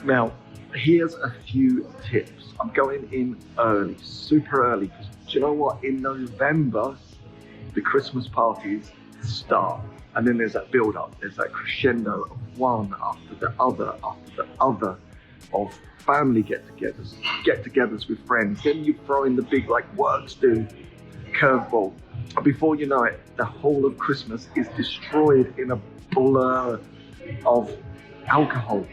Now, here's a few tips. I'm going in early, super early, because do you know what? In November, the Christmas parties start. And then there's that build up, there's that crescendo of one after the other of family get-togethers with friends. Then you throw in the big like works do curveball. And before you know it, the whole of Christmas is destroyed in a blur of alcohol.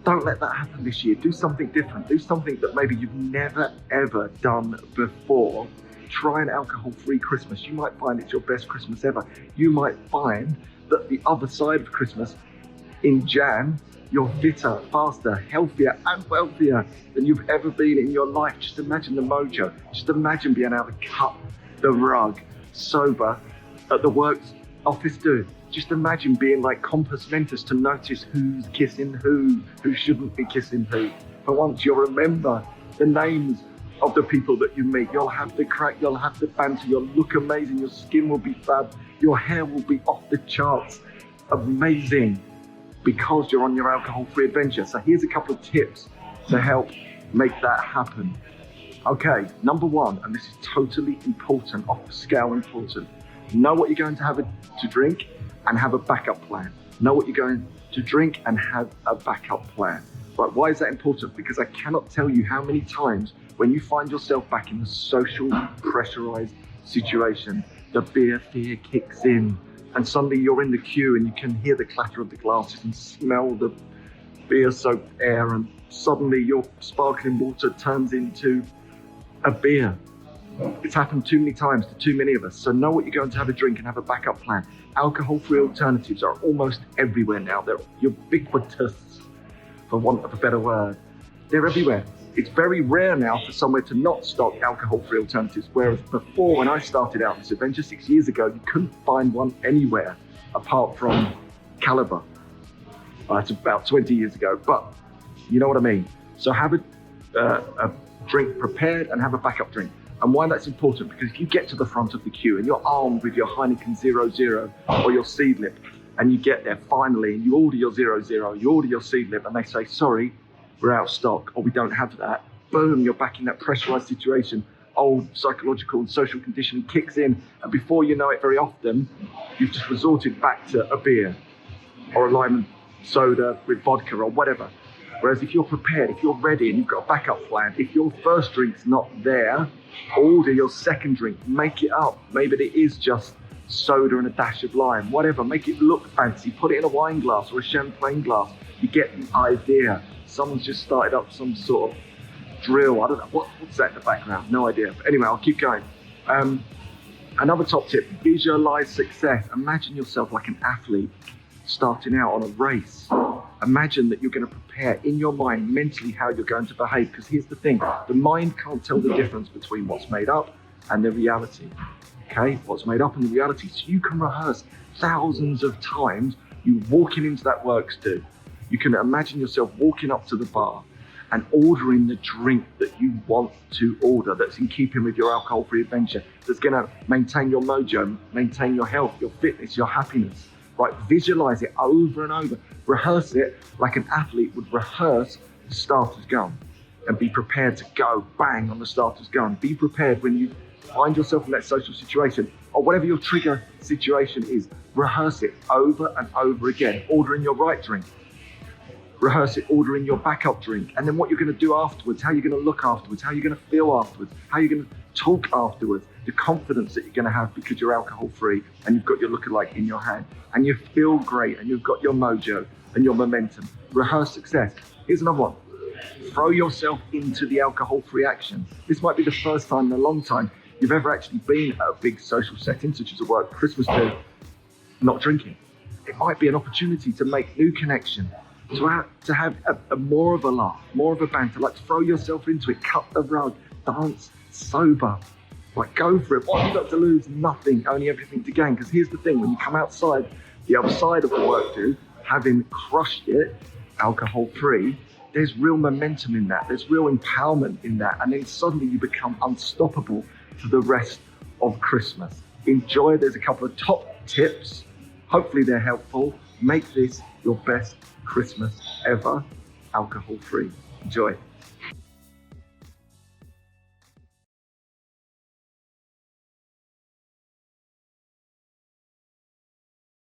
Don't let that happen this year. Do something different. Do something that maybe you've never ever done before. Try an alcohol-free Christmas. You might find it's your best Christmas ever. You might find that the other side of Christmas, in Jan, you're fitter, faster, healthier, and wealthier than you've ever been in your life. Just imagine the mojo. Just imagine being able to cut the rug sober at the works office do. Just imagine being like compass mentis to notice who's kissing who shouldn't be kissing who. For once, you'll remember the names of the people that you meet. You'll have the crack, you'll have the banter, you'll look amazing, your skin will be fab, your hair will be off the charts, amazing, because you're on your alcohol-free adventure. So here's a couple of tips to help make that happen. Okay, number one, and this is totally important, off the scale important, know what you're going to have to drink and have a backup plan. Know what you're going to drink and have a backup plan. Right, why is that important? Because I cannot tell you how many times when you find yourself back in a social pressurized situation, the beer fear kicks in and suddenly you're in the queue and you can hear the clatter of the glasses and smell the beer soaked air, and suddenly your sparkling water turns into a beer. It's happened too many times to too many of us. So know what you're going to have a drink and have a backup plan. Alcohol-free alternatives are almost everywhere now. They're ubiquitous, for want of a better word. They're everywhere. It's very rare now for somewhere to not stock alcohol-free alternatives, whereas before, when I started out this adventure 6 years ago, you couldn't find one anywhere apart from Caliber. It's about 20 years ago, but you know what I mean. So have a drink prepared and have a backup drink. And why that's important, because if you get to the front of the queue and you're armed with your Heineken 00 or your Seedlip, and you get there finally and you order your 00, you order your Seedlip, and they say, sorry, we're out of stock, or we don't have that, boom, you're back in that pressurized situation. Old psychological and social conditioning kicks in, and before you know it, very often, you've just resorted back to a beer or a lime soda with vodka or whatever. Whereas if you're prepared, if you're ready and you've got a backup plan, if your first drink's not there, order your second drink, make it up. Maybe it is just soda and a dash of lime, whatever, make it look fancy, put it in a wine glass or a champagne glass. You get the idea. Someone's just started up some sort of drill. I don't know, what's that in the background? No idea. But anyway, I'll keep going. Another top tip, visualize success. Imagine yourself like an athlete starting out on a race. Imagine that you're going to prepare in your mind mentally how you're going to behave, because here's the thing, the mind can't tell the difference between what's made up and the reality. Okay, what's made up and the reality. So you can rehearse thousands of times you walking into that works do. You can imagine yourself walking up to the bar and ordering the drink that you want to order, that's in keeping with your alcohol-free adventure, that's going to maintain your mojo, maintain your health, your fitness, your happiness. Right, visualize it over and over. Rehearse it like an athlete would rehearse the starter's gun, and be prepared to go bang on the starter's gun. Be prepared when you find yourself in that social situation or whatever your trigger situation is. Rehearse it over and over again, ordering your right drink. Rehearse it ordering your backup drink, and then what you're going to do afterwards, how you're going to look afterwards, how you're going to feel afterwards, how you're going to talk afterwards, the confidence that you're going to have because you're alcohol free and you've got your lookalike in your hand and you feel great and you've got your mojo and your momentum. Rehearse success. Here's another one. Throw yourself into the alcohol free action. This might be the first time in a long time you've ever actually been at a big social setting such as a work Christmas do, not drinking. It might be an opportunity to make new connection, to have a more of a laugh, more of a banter, like throw yourself into it, cut the rug, dance sober, like go for it. What have you got to lose? Nothing, only everything to gain. Because here's the thing, when you come outside the other side of the work do, having crushed it, alcohol free, there's real momentum in that, there's real empowerment in that, and then suddenly you become unstoppable for the rest of Christmas. Enjoy. There's a couple of top tips, hopefully they're helpful. Make this your best Christmas ever, alcohol free. Enjoy.